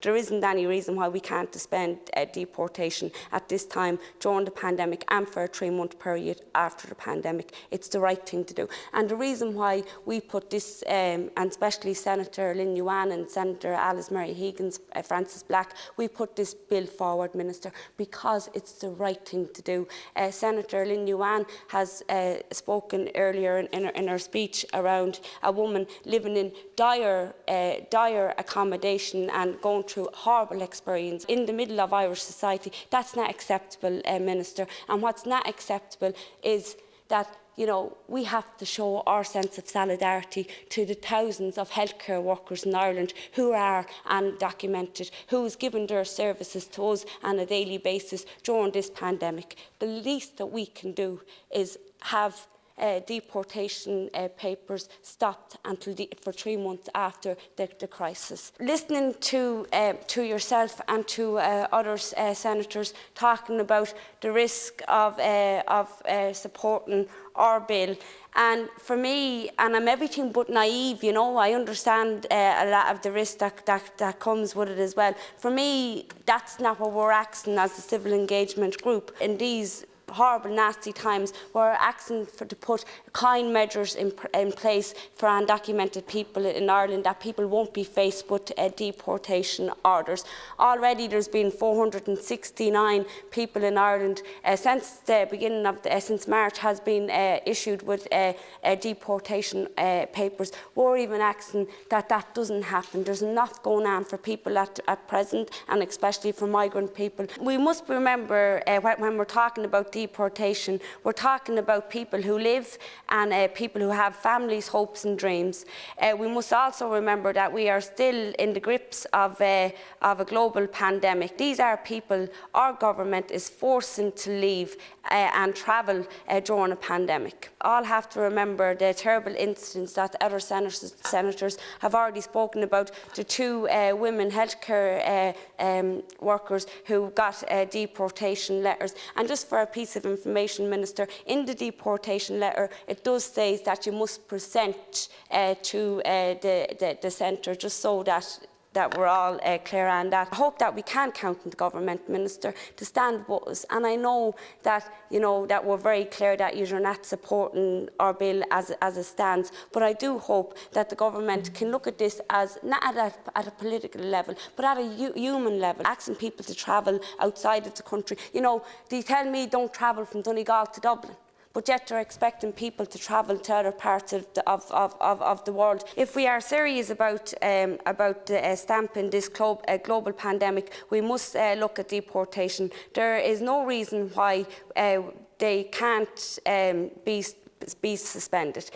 There isn't any reason why we can't suspend deportation at this time during the pandemic and for a 3-month period after the pandemic. It's the right thing to do. And the reason why we put this, and especially Senator Ruane and Senator Alice-Mary Higgins, Francis Black, we put this bill forward, Minister, because it's the right thing to do. Senator Ruane has spoken earlier in her speech around a woman living in dire accommodation and going through horrible experience in the middle of Irish society. That's not acceptable, Minister. And what's not acceptable is that, you know, we have to show our sense of solidarity to the thousands of healthcare workers in Ireland who are undocumented, who is giving their services to us on a daily basis during this pandemic. The least that we can do is have deportation papers stopped until for 3 months after the crisis. Listening to yourself and to other senators talking about the risk of supporting our bill, and for me, and I'm everything but naive, you know, I understand a lot of the risk that comes with it as well. For me, that's not what we're asking as a civil engagement group in these horrible, nasty times. We're asking to put kind measures in place for undocumented people in Ireland, that people won't be faced with deportation orders. Already there's been 469 people in Ireland since the beginning of since March has been issued with deportation papers. We're even asking that that doesn't happen. There's enough going on for people at present, and especially for migrant people. We must remember when we're talking about deportation, we're talking about people who live and people who have families, hopes and dreams. We must also remember that we are still in the grips of a global pandemic. These are people our government is forcing to leave and travel during a pandemic. All have to remember the terrible incidents that other senators have already spoken about, the 2 women healthcare workers who got deportation letters. And just for a piece of information, Minister, in the deportation letter it does say that you must present to the centre, just so that we're all clear on that. I hope that we can count on the government, Minister, to stand with us. And I know that, you know, that we're very clear that you're not supporting our bill as it stands. But I do hope that the government can look at this as not at a political level, but at a human level, asking people to travel outside of the country. You know, they tell me don't travel from Donegal to Dublin, but yet they're expecting people to travel to other parts of the world. If we are serious about stamping this global pandemic, we must look at deportation. There is no reason why they can't be suspended.